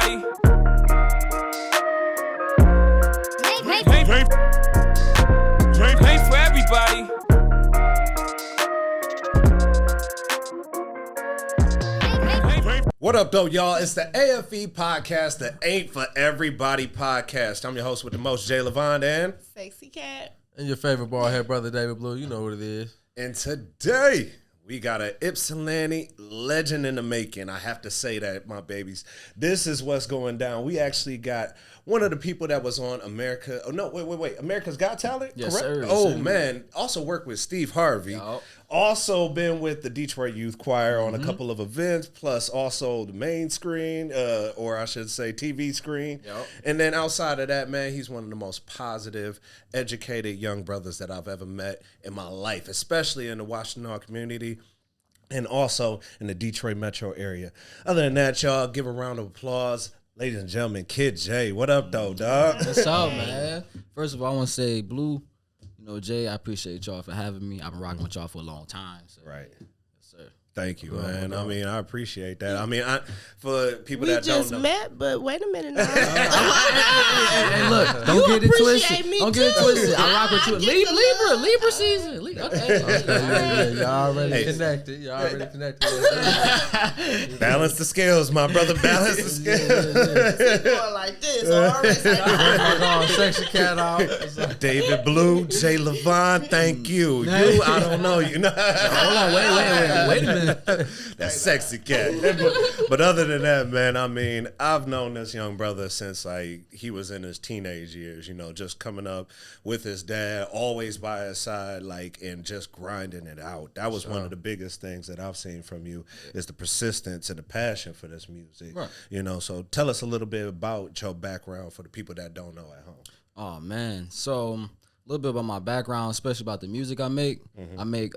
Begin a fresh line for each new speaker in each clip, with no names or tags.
everybody. Paint for everybody.
What up, though, y'all? It's the AFE podcast, the Ain't For Everybody podcast. I'm your host with the most, Jay Levon, and
Sexy Cat.
And your favorite bald head brother, David Blue. You know what it is.
And today, we got an Ypsilanti legend in the making. I have to say that, my babies. This is what's going down. We actually got one of the people that was on America. Oh, no, wait. America's Got Talent?
Yes,
correct?
sir.
Oh,
Sir.
man. Also worked with Steve Harvey.
Yup.
Also been with the Detroit Youth Choir on a couple of events, plus also the main screen, or I should say TV screen.
Yep.
And then outside of that, man, he's one of the most positive, educated young brothers that I've ever met in my life, especially in the Washtenaw community and also in the Detroit metro area. Other than that, y'all, give a round of applause. Ladies and gentlemen, Kid Jay. What up, though, dog?
What's up, man? First of all, I want to say, Blue, you know, Jay, I appreciate y'all for having me. I've been rocking with y'all for a long time. So.
Right.
Yes, sir.
Thank you, man. I mean, I appreciate that. I mean, for people
We
that don't
just
know.
met, but wait a minute now.
Hey, look, don't get it
appreciate
twisted.
me
Don't get it
too.
twisted. I rock with you.
I get the
Libra season. Okay.
Y'all already
Hey.
connected. Y'all already connected.
Balance the scales, my brother. Balance the scales.
Going like this. All right.
Sexy cat out.
David Blue, Jay Levon, thank you. You, I don't know. You know.
Hold on. Wait a minute.
That sexy cat. But other than that, man, I mean, I've known this young brother since like he was in his teenage years, you know, just coming up with his dad, always by his side, like, and just grinding it out. That was one of the biggest things that I've seen from you is the persistence and the passion for this music.
Right.
You know, so tell us a little bit about your background for the people that don't know at home.
Oh man, so a little bit about my background, especially about the music I make. I make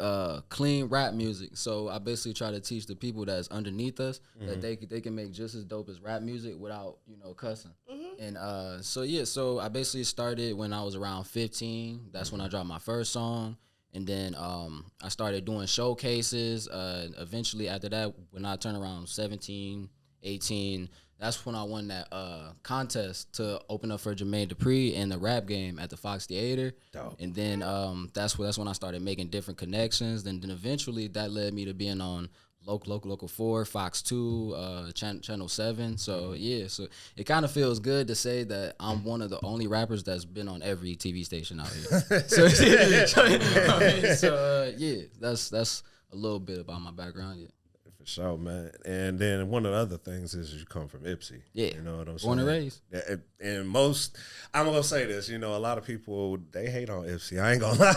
clean rap music. So I basically try to teach the people that's underneath us that they can make just as dope as rap music without cussing. And so I basically started when I was around 15. That's when I dropped my first song. And then I started doing showcases. Eventually after that, when I turned around 17, 18, that's when I won that contest to open up for Jermaine Dupri in the rap game at the Fox Theater.
Dope.
And then that's when I started making different connections. Then eventually that led me to being on Local 4, Fox 2, Channel 7. So yeah, so it kind of feels good to say that I'm one of the only rappers that's been on every TV station out here. Yeah, that's a little bit about my background. Yeah.
For sure, man. And then one of the other things is you come from Ypsi.
Yeah.
You know what I'm saying?
Born and raised.
Yeah, and most, I'm going to say this, a lot of people, they hate on Ypsi. I ain't going to lie.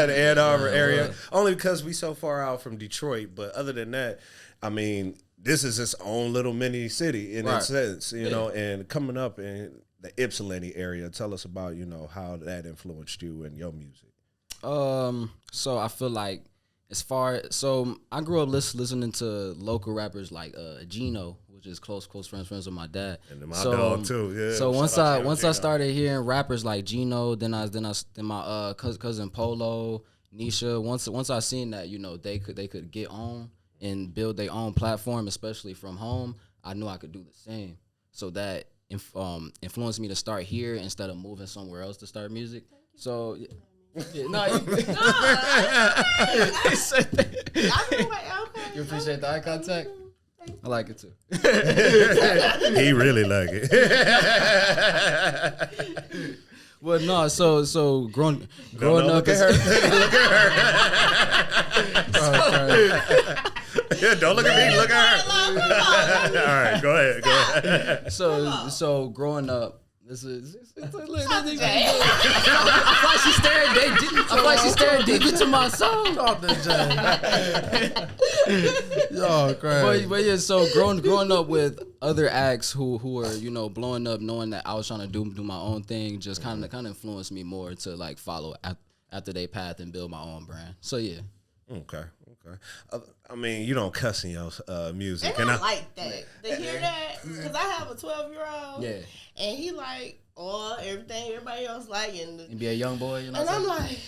The Ann Arbor area. Only because we so far out from Detroit. But other than that, I mean, this is its own little mini city in its sense, you know, and coming up in the Ypsilanti area, tell us about, how that influenced you and your music.
So I feel like so I grew up listening to local rappers like Gino, which is close friends with my dad.
And then my dog too, yeah.
So
Shout out to
once
Gino.
I started hearing rappers like Gino, then my cousin Polo, Nisha. Once I seen that they could get on and build their own platform, especially from home, I knew I could do the same. So that influenced me to start here instead of moving somewhere else to start music. So. Yeah, no,
Okay.
you appreciate the eye contact? I like it too.
He really like it.
Well, no, so growing
No,
up,
look at her. Look at her. Don't look at me. Look at her. All right, go ahead.
so growing up, this is. I feel like she staring deep into my soul.
Yo, crazy.
But yeah, so growing up with other acts who are blowing up, knowing that I was trying to do my own thing, just kind of influenced me more to like follow after their path and build my own brand. So yeah.
Okay. I mean, you don't cuss in your music.
And I like that. To hear that, because I have a 12-year-old.
Yeah.
And he like everything everybody else like.
And be a young boy,
And I'm like,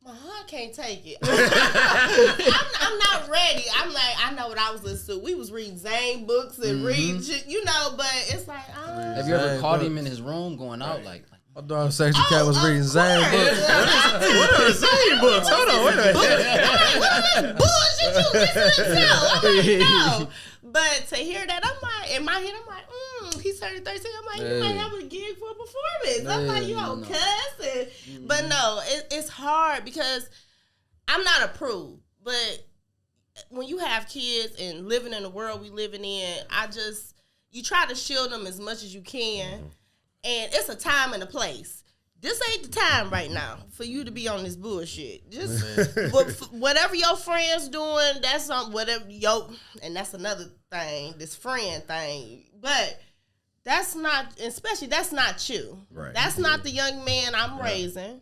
my heart can't take it. I'm not ready. I'm like, I know what I was listening to. We was reading Zane books and reading shit, but it's like,
Have you ever caught him in his room going out like
My dog Sexy Cat was reading Zane books.
What are Zane books? Hold on, wait a minute.
What bullshit you listening to? I'm like, no. But to hear that, I'm like, in my head, I'm like, he's turning 13. I'm like, you might have a gig for a performance. I'm like, you don't cuss. But no, it's hard because I'm not approved. But when you have kids and living in the world we living in, you try to shield them as much as you can. And it's a time and a place. This ain't the time right now for you to be on this bullshit. Just whatever your friends doing, that's whatever and that's another thing, this friend thing. But that's not, especially that's not you.
Right.
That's not the young man I'm raising.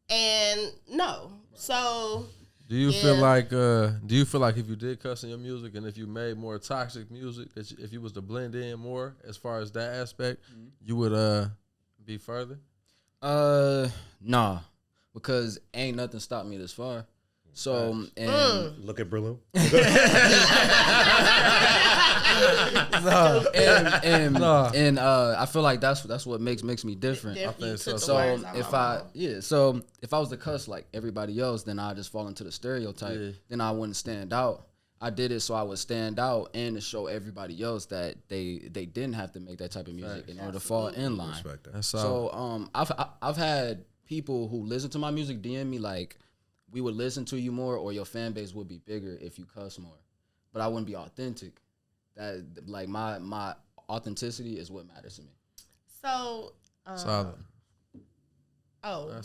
And no. So
Do you feel like if you did cuss in your music and if you made more toxic music, that if you was to blend in more as far as that aspect, you would be further?
Nah, because ain't nothing stopped me this far. So
Look at Brillo.
And I feel like that's what makes me different. I think so. So if I was to cuss like everybody else, then I just fall into the stereotype. Yeah. Then I wouldn't stand out. I did it so I would stand out and to show everybody else that they didn't have to make that type of music in order to fall in line.
Respect that.
So I've had people who listen to my music DM me like, we would listen to you more or your fan base would be bigger if you cuss more. But I wouldn't be authentic. That like my authenticity is what matters to me.
So
Solid.
Solid.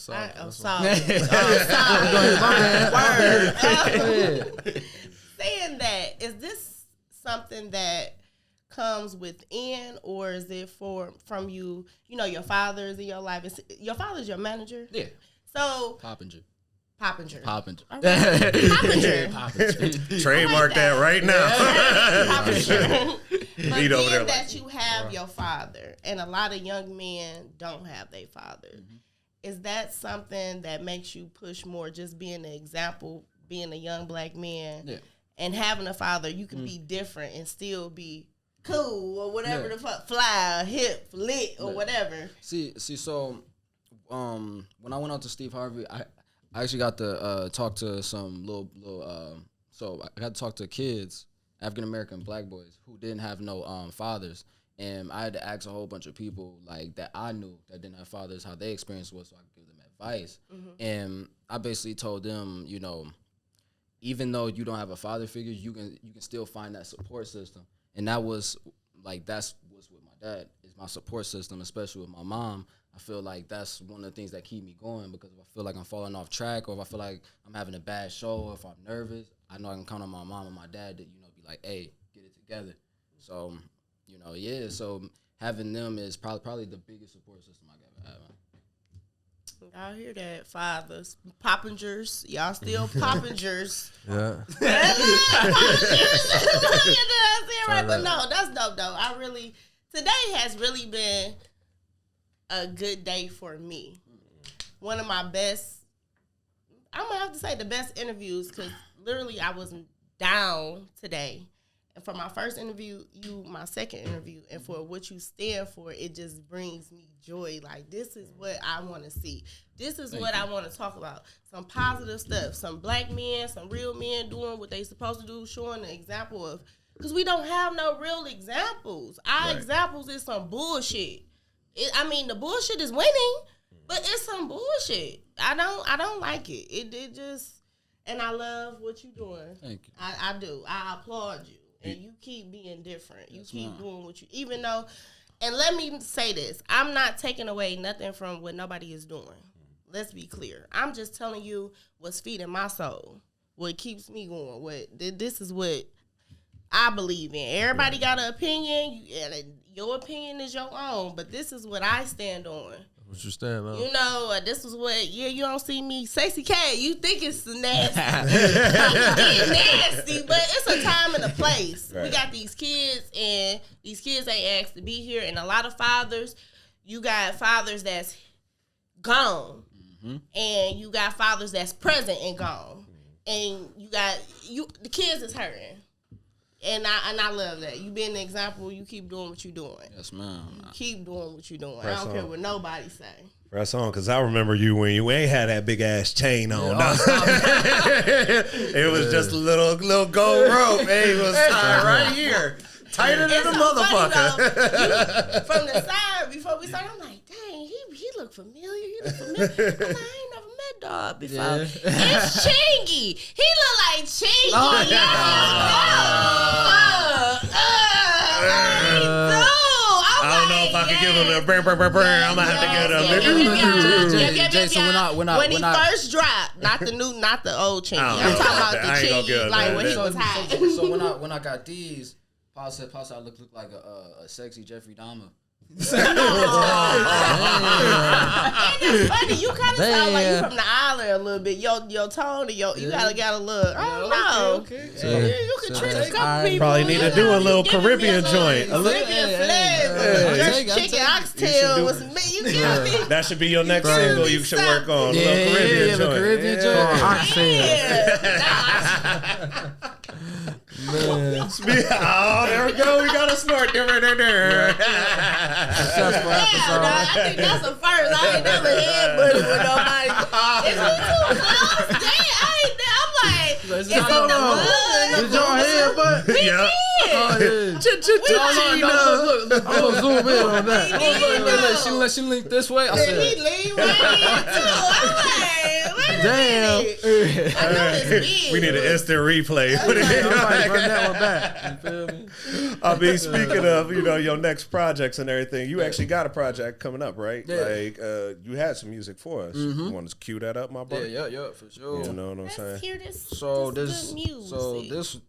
Saying that, is this something that comes within, or is it from you? You know, your father's in your life. Your father's your manager.
Yeah.
So
Poppinger.
Poppinger.
Trademark that right now.
But being that you have your father, and a lot of young men don't have their father, is that something that makes you push more? Just being an example, being a young black man, and having a father, you can be different and still be cool or whatever the fuck, fly, hip, lit, or whatever.
See. So, when I went out to Steve Harvey, I actually got to talk to some little. So I got to talk to kids, African American black boys who didn't have no fathers, and I had to ask a whole bunch of people like that I knew that didn't have fathers how their experience was, so I could give them advice. And I basically told them, even though you don't have a father figure, you can still find that support system, and that was like that's what's with my dad is my support system, especially with my mom. I feel like that's one of the things that keep me going, because if I feel like I'm falling off track, or if I feel like I'm having a bad show, or if I'm nervous, I know I can count on my mom and my dad to, be like, hey, get it together. So, so having them is probably the biggest support system I ever had, man.
Y'all hear that, fathers, Poppingers, y'all still Poppingers.
Yeah.
Right, but no, that's dope though. Today has really been a good day for me. One of my best, I'm gonna have to say the best interviews, because literally I was down today. And for my first interview, my second interview, and for what you stand for, it just brings me joy. Like, this is what I want to see. This is what I want to talk about. Some positive stuff. Some black men, some real men doing what they supposed to do, showing the example of, because we don't have no real examples. Our examples is some bullshit. The bullshit is winning, but it's some bullshit. I don't like it. It just, and I love what you're doing.
Thank you.
I do. I applaud you. And you keep being different. You keep doing what you, even though, and let me say this, I'm not taking away nothing from what nobody is doing. Let's be clear. I'm just telling you what's feeding my soul, what keeps me going, this is what I believe in. Everybody got an opinion, and your opinion is your own, but this is what I stand on.
What you stand on?
This is what, you don't see me. Sexy Cat, you think it's nasty. It's nasty, but it's a time and a place. Right. We got these kids, and these kids ain't asked to be here, and a lot of fathers, you got fathers that's gone. and you got fathers that's present and gone, and the kids is hurting. And I love that. You being an example. You keep doing what you're doing.
Yes, ma'am.
Keep doing what you're doing.
Press
I don't care
on.
what nobody say.
Press on, because I remember you when you ain't had that big ass chain on. It was just a little gold rope. Hey, it was tied right here. Tighter than
It's
a
so funny,
motherfucker.
though. From the side, before we started, I'm like, dang, he look familiar. He look familiar. I'm like, I ain't never met dog before.
Yeah.
It's Chingy. He look like Chingy.
Oh,
I don't know if I could give him a burn. I'm gonna have to get him.
Jason,
when he first dropped, not the old Chingy. I'm talking about the
I ain't gonna give
Chingy,
him
like
that.
when he was high.
So when I got these, Paul said I look like a sexy Jeffrey Dahmer.
And it's funny, you kind of sound like you from the island a little bit. Your tone and you gotta look. I don't know.
Okay.
You can trick a couple people.
Probably need to do a little
Give me
Caribbean joint.
Caribbean flavor.
I'll
Just
take it.
chicken oxtail with some meat. You get me?
That should be your next single. You should work on a
Yeah,
little Caribbean joint.
Caribbean joint.
Yeah.
Oh, there we go. We got a snort.
Successful
Yeah,
episode.
I think that's a first. I ain't never had buddy with nobody. Is we too close? Dang, I'm like, is it the blood?
Did y'all hear, but
Yeah.
I'm gonna zoom in on that.
She linked this way. I
Did
said,
he lean right in too? I'm like, wait a
Damn.
minute. I know this big.
We need an instant replay.
I might run that one back. You feel me?
I mean, speaking of, your next projects and everything, you actually got a project coming up, right?
Yeah.
Like, you had some music for us. You want to cue that up, my boy?
yeah, for sure.
You know what I'm
Let's
saying?
hear this.
So
this good music.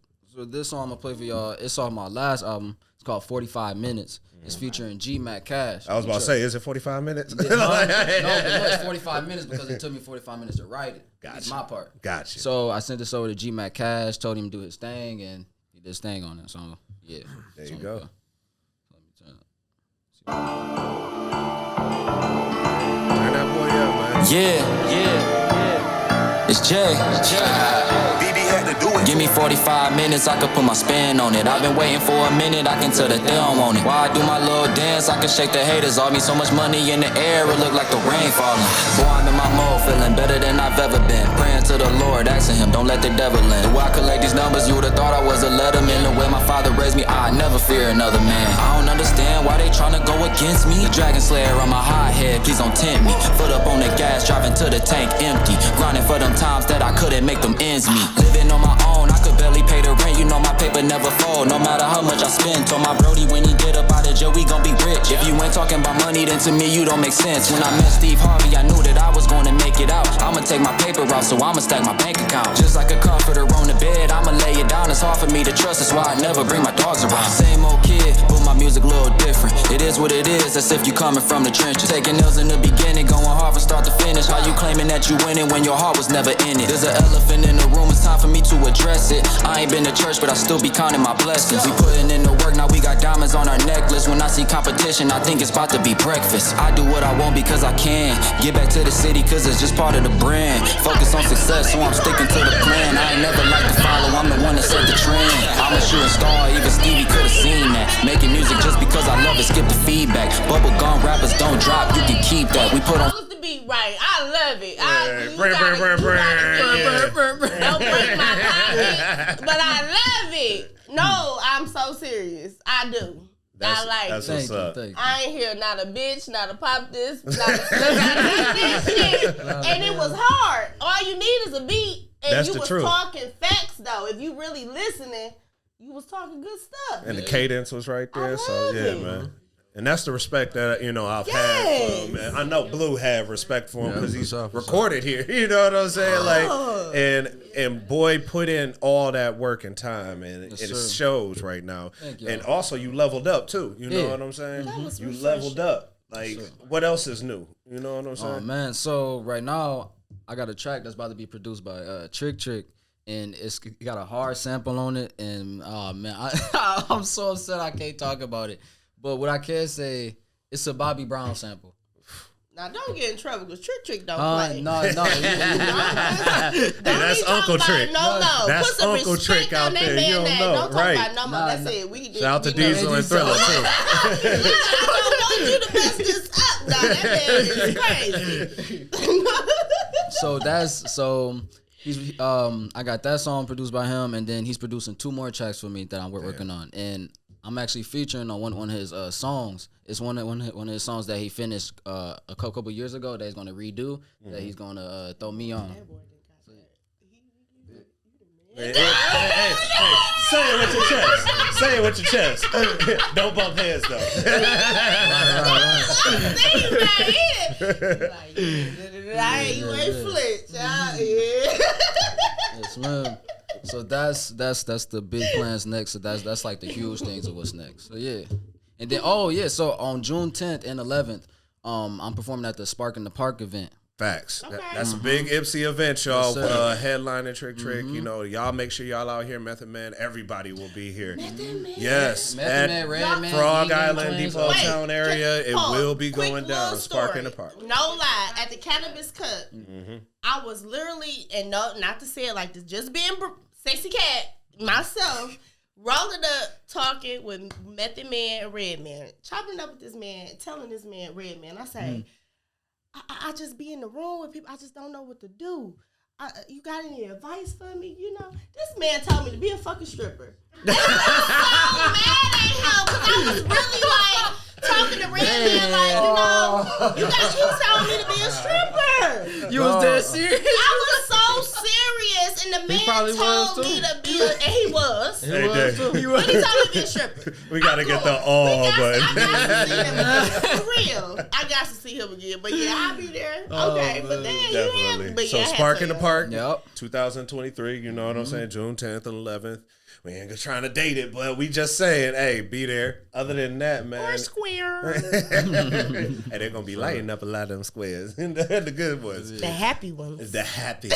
this song I'm gonna play for y'all. It's off my last album. It's called 45 Minutes. It's featuring G Mac Cash.
I was about to say, is it 45 minutes?
No, but it's 45 minutes because it took me 45 minutes to write it. It's my part.
Gotcha.
So I sent this over to G Mac Cash, told him to do his thing, and he did his thing on it. So yeah.
There
So,
you go.
Let me turn it.
Turn that boy up, man.
Yeah. It's Jay. Give me 45 minutes, I could put my spin on it. I've been waiting for a minute, I can tell that they don't want it. While I do my little dance, I can shake the haters off me. So much money in the air, it look like the rain falling. Boy, I'm in my mode, feeling better than I've ever been. Praying to the Lord, asking him, don't let the devil in. The way I collect these numbers, you would've thought I was a letterman. The way my father raised me, I never fear another man. I don't understand why they tryna go against me. The Dragon Slayer on my high head, please don't tempt me. Foot up on the gas, driving to the tank empty. Grinding for them times that I couldn't make them ends meet. Living on my own, I could barely pay the rent. You know my paper never fold, no matter how much I spend. Told my Brody when he get up out of jail, we gon' be rich. If you ain't talking about money, then to me you don't make sense. When I met Steve Harvey, I knew that I was gonna make it out. I'ma take my paper out, so I'ma stack my bank account. Just like a comforter on the bed, I'ma lay it down. It's hard for me to trust, that's why I never bring my dogs around. Same old kid, but my music a little different. It is what it is, that's if you coming from the trenches. Taking L's in the beginning, going hard from start to finish. How you claiming that you winning when your heart was never in it? There's an elephant in the room, it's time for me to address it. I ain't been to church, but I still be counting my blessings. We putting in the work, now we got diamonds on our necklace. When I see competition, I think it's about to be breakfast. I do what I want because I can. Get back to the city cause it's just part of the brand. Focus on success, so I'm sticking to the plan. I ain't never like to follow, I'm the one that set the trend. I'm a shooting star, even Stevie could've seen that. Making music just because I love it, skip the feedback. Bubblegum rappers don't drop, you can keep that. We put on
the beat right. I love it. Don't break my pocket, but I love it. No, I'm so serious. I do. I like
that's
it.
what's up.
Thank you.
I ain't hear not a bitch, not a pop this, not a this shit. And it was hard. All you need is a beat. And
That's
you
the
was
truth.
talking facts though. If you really listening, you was talking good stuff.
And the cadence was right there. So,
love
yeah,
it.
man. And that's the respect that, I've
Yes.
had for him. And I know Blue had respect for him because
for
he's
sure, for
recorded here. You know what I'm saying? And boy put in all that work and time, and
Yes,
it
sir.
shows right now.
Thank you.
And also you leveled up too. You know
Yeah.
what I'm saying?
That was
You
refreshing.
leveled up. Like, what else is new? You know what I'm
Oh
saying?
man, so right now I got a track that's about to be produced by Trick Trick, and it got a hard sample on it. And oh man, I'm so upset I can't talk about it. But what I can say, it's a Bobby Brown sample.
Now don't get in trouble because Trick don't play.
No.
Hey, that's Uncle Trick.
No.
That's
Put some
Uncle
respect
Trick
on
out
that
there.
man
You don't
name.
know,
Don't talk
right?
about no more. That's it. We
Shout out to
we know
Diesel
that.
and Thriller too.
I don't want you to mess this up. No, that man is crazy.
So he's I got that song produced by him, and then he's producing 2 more tracks for me that I'm working on, and I'm actually featuring on one of his songs. It's one of his songs that he finished a couple years ago that he's gonna redo, that he's gonna throw me on.
Hey, say it with your chest. Say it with your chest. Don't bump heads though.
You ain't flinch. Yeah.
Yes, man. So that's the big plans next. So that's like the huge things of what's next. So yeah, and then so on June 10th and 11th, I'm performing at the Spark in the Park event.
Facts.
Okay.
That's a big Ipsy event, y'all.
Yes, sir.
Headlining Trick. You know, y'all make sure y'all out here. Method Man, everybody will be here.
Method Man.
Yes,
Method
at
Man, Redman,
Frog
Vegan
Island,
Twins.
Depot
Wait,
Town area. It
pause.
will be
Quick
going
little
down. Spark in the
story.
Park.
No lie, at the Cannabis Cup, I was literally, and no, not to say it like this, just being sexy cat myself, rolling up, talking with Method Man and Redman, chopping up with this man, telling this man Redman, I say, I just be in the room with people. I just don't know what to do. You got any advice for me? You know, this man told me to be a fucking stripper. And I was so mad at him because I was really like talking to Redman, like, you telling me to be a stripper.
You was dead serious?
I was so serious, and the man
probably was,
told me
too.
to be and he was.
Hey, Dave,
But he told me to be a stripper.
we gotta get the
I
button.
got to see him again. For real. I got to see him again. But yeah, I'll be there. Okay, but then you
Definitely.
have. But
So
yeah, I had
Spark
to,
in the Park,
Yep.
2023. You know what I'm saying? June 10th and 11th. We ain't trying to date it, but we just saying, hey, be there. Other than that, man.
Or square.
And they're gonna be lighting up a lot of them squares. The good ones.
The happy ones.
The happy.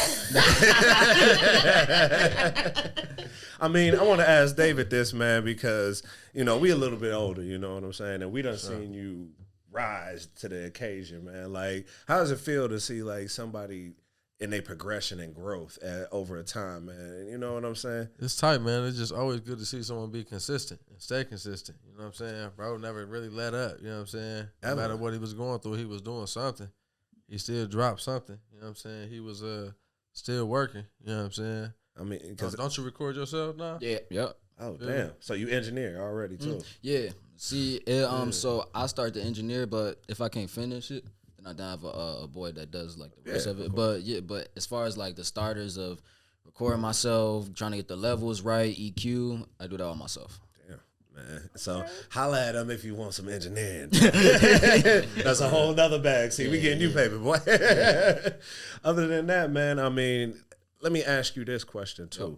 I mean, I want to ask David this, man, because, you know, we a little bit older, you know what I'm saying? And we done seen you rise to the occasion, man. Like, how does it feel to see, like, somebody in their progression and growth over a time, man? You know what I'm saying?
It's tight, man. It's just always good to see someone be consistent and stay consistent. You know what I'm saying? Bro never really let up. You know what I'm saying? No
Ever.
matter what he was going through, he was doing something. He still dropped something. You know what I'm saying? He was still working. You know what I'm saying?
I mean, because,
Don't you record yourself now?
Yeah. Yep.
oh, damn. So you engineer already, too.
Yeah. See, so I start to engineer, but if I can't finish it, then I don't have a boy that does like the rest of it. But as far as like the starters of recording myself, trying to get the levels right, EQ, I do that all myself.
Damn, man. So holla at them if you want some engineering. That's a whole nother bag. See, we getting you paper, boy. Other than that, man, I mean, let me ask you this question too.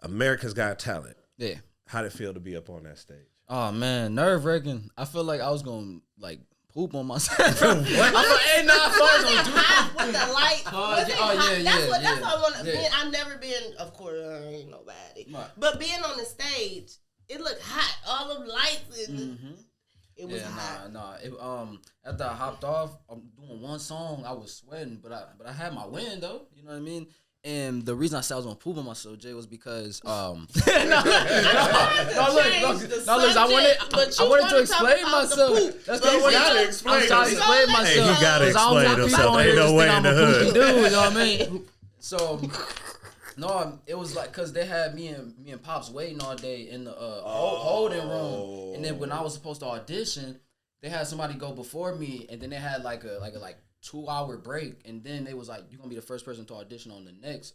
America's Got Talent.
Yeah.
How'd it feel to be up on that stage?
Oh man, nerve-wracking. I feel like I was gonna like poop on myself. I'm like, hey, nah, I thought I was gonna do
Hot with the light. Was it hot?
yeah,
That's what
yeah,
I want to
yeah.
be. I've never been, of course, I ain't nobody.
Right.
But being on the stage, it looked hot. All them lights and it was
Yeah,
hot.
nah. After I hopped off, I'm doing one song. I was sweating, but I had my win though. You know what I mean? And the reason I said I was gonna poop on myself, Jay, was because look,
Change the
I
subject, but you
wanted to
wanna
explain
talk about the
myself.
poop.
That's
So
what
what
gotta
you-
explain
I'm trying to
yourself.
explain
Hey,
myself.
he gotta
'cause I don't
explain
want people
himself.
on
Ain't
here
no
just
way
think
in
I'm
the
a
hood.
poopy dude. You know what I mean? So, no, it was like because they had me and Pops waiting all day in the holding room, and then when I was supposed to audition, they had somebody go before me, and then they had like a 2-hour break, and then they was like, "You're gonna be the first person to audition on the next."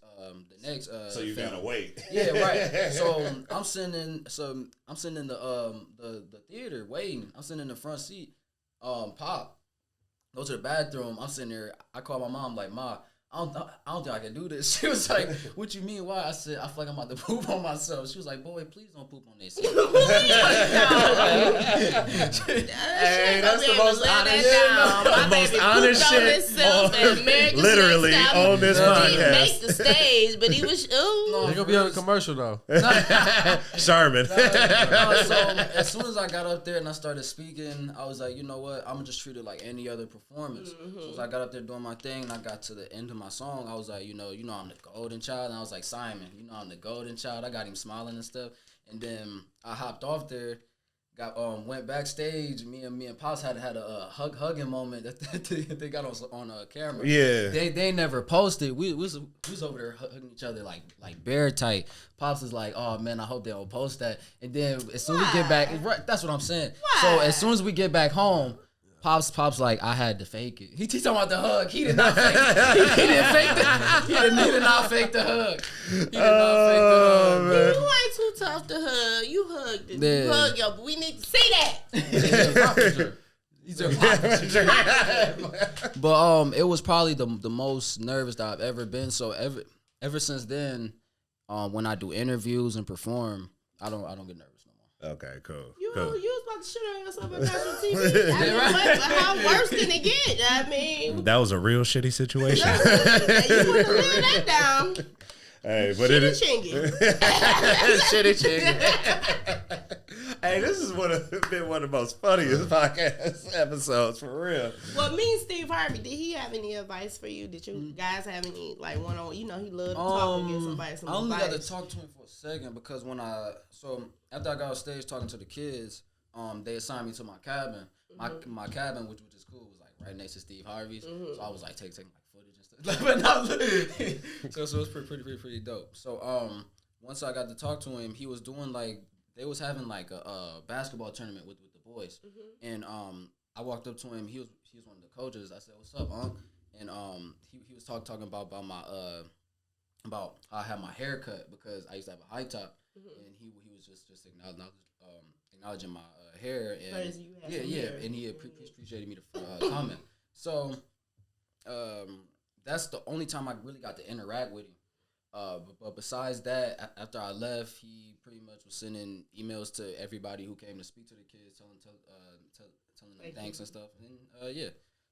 So you
film.
gotta wait.
Yeah, right. So I'm sitting in the theater waiting. I'm sitting in the front seat. Pop, go to the bathroom. I'm sitting there. I call my mom like, "Ma, I don't think I can do this. She was like, what you mean? Why? I said, I feel like I'm about to poop on myself. She was like, boy, please don't poop on this.
Hey, that's the most honest shit. Literally on this
He
podcast.
make the stage, but he was
They gonna be on a commercial though.
Sherman.
So as soon as I got up there and I started speaking, I was like, you know what? I'm gonna just treat it like any other performance. So as I got up there doing my thing and I got to the end of my song, I was like, you know, I'm the golden child. And I was like, Simon, I'm the golden child. I got him smiling and stuff. And then I hopped off there, went backstage. Me and Pops had a hugging moment that they got on camera.
Yeah.
They never posted. We was over there hugging each other like bear tight. Pops is like, oh man, I hope they don't post that. And then as soon as we get back, right, that's what I'm saying. So as soon as we get back home, Pops like, I had to fake it. He talking about the hug. He did not fake it. He didn't fake the He did not fake the hug. He did not fake the hug.
Man.
You ain't too tough to hug. You hugged it.
Yeah.
You hugged yo, but we need to see that.
He's a But it was probably the most nervous that I've ever been. So ever since then, when I do interviews and perform, I don't get nervous no more.
Okay, cool.
You
cool.
was about to shit on yourself on national TV. I mean, how worse can it get? I mean,
That was a real shitty situation.
you want to live that down.
Hey, but it is
Chingy.
shitty chicken. Hey, this has been one of the most funniest podcast episodes for real.
Well, me and Steve Harvey, did he have any advice for you? Did you guys have any one-on-one? He loved to talk and give somebody some
I only
advice.
got to talk to him for a second because after I got on stage talking to the kids, they assigned me to my cabin. My cabin, which is cool, was like right next to Steve Harvey's. So I was like taking like footage and stuff. So it was pretty dope. So once I got to talk to him, he was doing they was having like a basketball tournament with the boys, and I walked up to him. He was one of the coaches. I said, "What's up, Unc?" And he was talking about my about how I had my hair cut because I used to have a high top, and he was just acknowledging my hair and and he appreciated me to comment. So that's the only time I really got to interact with him. But besides that, after I left, he pretty much was sending emails to everybody who came to speak to the kids, telling them thanks and stuff. And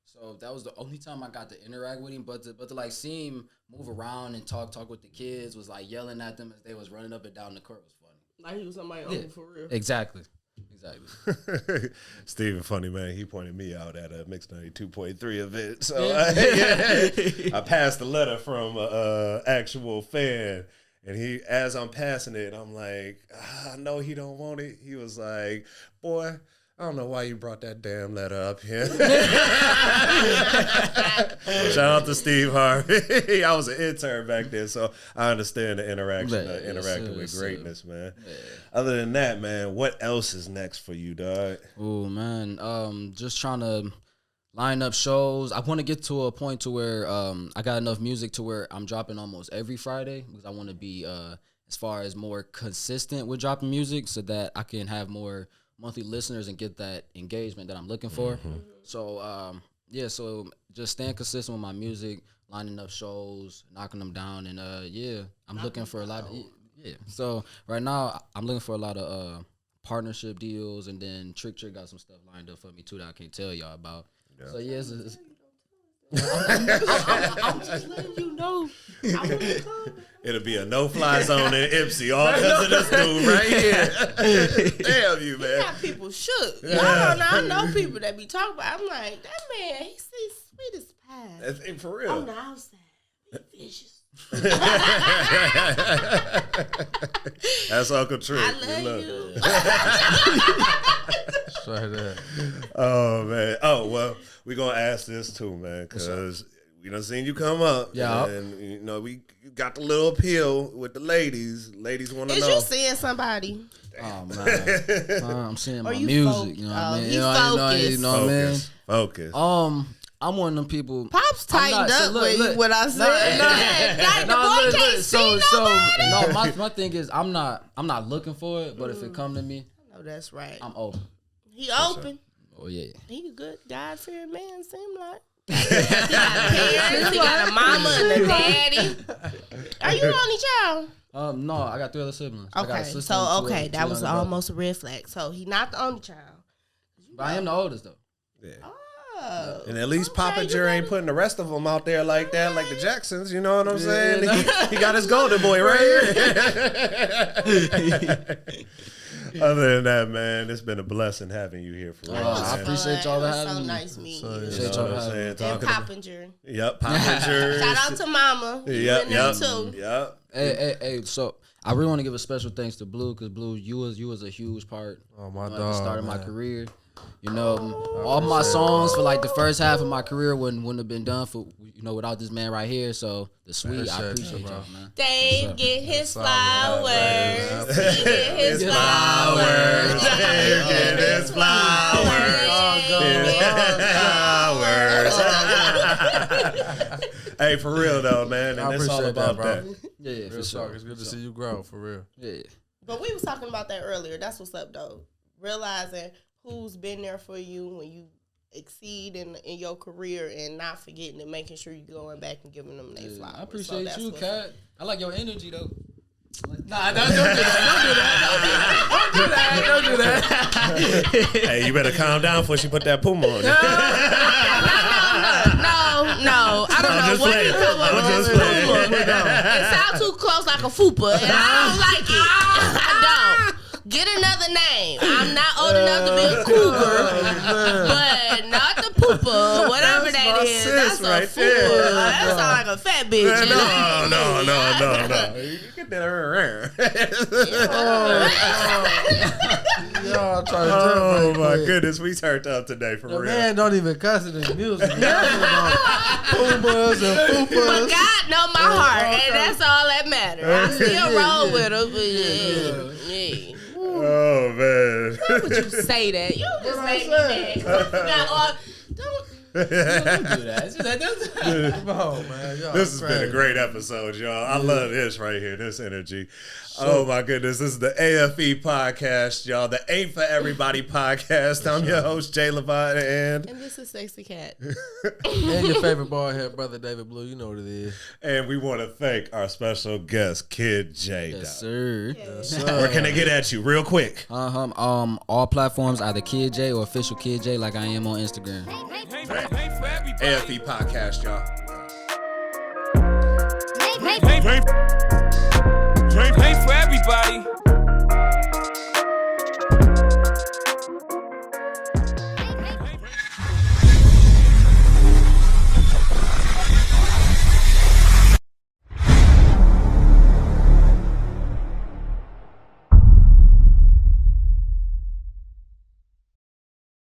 so that was the only time I got to interact with him. But to like see him move around and talk with the kids, was like yelling at them as they was running up and down the court, was funny.
Like he was somebody uncle for real.
Exactly.
Steven, funny man, he pointed me out at a Mix 92.3 event. So I passed a letter from an actual fan, and as I'm passing it, I'm like, I know he don't want it. He was like, boy, I don't know why you brought that damn letter up here. Shout out to Steve Harvey. I was an intern back then, so I understand the interaction, interacting with greatness, man. Yeah. Other than that, man, what else is next for you, dog?
Oh man, just trying to line up shows. I want to get to a point to where I got enough music to where I'm dropping almost every Friday because I want to be as far as more consistent with dropping music so that I can have more monthly listeners and get that engagement that I'm looking for. So so just staying consistent with my music, lining up shows, knocking them down, and I'm looking for a lot of So right now I'm looking for a lot of partnership deals, and then Trick got some stuff lined up for me too that I can't tell y'all about. Yeah. So it's I'm just letting you know.
It'll be a no-fly zone in Ipsy all because of this dude right here. Damn you, man.
You got people shook. Y'all don't know. I know people that be talking about. I'm like, that man, he's sweet as pie.
That's for real.
On the outside, he vicious.
That's Uncle Trick.
I love you.
Oh man. Oh well, we gonna ask this too, man, because we done seen you come up.
Yeah.
And we got the little appeal with the ladies. Ladies want to know.
Is you seeing somebody?
Oh man, I'm seeing my
you
music. You know what I mean?
He's focused.
You know what I mean?
Focus.
I'm one of them people.
Pops tightened up with what I said. The boy can't see nobody.
My thing is I'm not looking for it, but if it come to me,
oh, that's right.
I'm open.
He open.
Oh yeah.
He a good God-fearing man, seem like. He got parents, he got a mama, a a daddy. Are you the only child?
No, I got 3 other siblings. I got a
Okay,
sister
so
and two
that was
younger brothers.
almost a red flag. So he not the only child.
But I am the oldest though.
Oh.
And at least Papa
you
Jer ain't
better-
putting the rest of them out there like that, like the Jacksons. You know what I'm saying? He got his golden boy right here. Other than that, man, it's been a blessing having you here for real.
I
man.
appreciate y'all
It was
having
so
me.
nice meeting you.
You
Appreciate
know
y'all
what I'm
having
saying?
me.
And
Talking
Poppinger.
Yep, Poppinger.
Shout out to Mama. You
Yep,
in there
yep,
too.
yep.
Hey. So I really want to give a special thanks to Blue because Blue, you was a huge part.
Oh, my
at the
dog,
start of my
man.
career. You know, all my songs for like the first half of my career wouldn't have been done for without this man right here. So the sweet, I appreciate y'all, man.
Dave get his
That's all, man.
flowers. He get his flowers.
Dave get his flowers. Hey, for real though, man, and
I
it's all
appreciate
about
that,
that.
bro.
Yeah,
Real
for
talk.
sure.
It's good to see you grow, for real.
Yeah.
But we was talking about that earlier. That's what's up, though. Realizing who's been there for you when you exceed in your career and not forgetting and making sure you're going back and giving them their flowers.
I appreciate
that's
you,
what's
Kat. I like your energy though.
Nah, don't do that. Don't do that.
Hey, you better calm down before she put that puma on.
No, I don't know what he come up with this fupa. It sounds too close like a fupa, and I don't like it. I don't. Get another name. I'm not old enough to be a cougar, but not the poopa, whatever
That's
that
my
is.
sis
That's a
right
fupa.
there.
That sounds like a fat bitch.
No. You get that around.
Y'all trying to
Oh
jump
my
quick.
goodness, we turned up today for
The
real.
man don't even cuss in his music. He talking about Pumbas and
But
Fupas.
God know my heart, and that's all that matters. I still roll with him. But yeah.
Oh man.
Why would you say that? You just made me mad. 'Cause I forgot all- Don't.
Don't do that.
Come on, man. Y'all
This has been a
crazy.
great episode, y'all. I love this right here, this energy. Oh my goodness, this is the AFE podcast, y'all. The Ain't For Everybody podcast. I'm your host, Jay Levine,
And this is Sexy Cat.
And your favorite bald head brother, David Blue. You know what it is.
and we want to thank our special guest, Kid J.
Yes, sir.
Where can they get at you, real quick?
All platforms, either Kid J or official Kid J, like I am on Instagram.
Ain't for everybody.
AFE podcast, y'all.
Ain't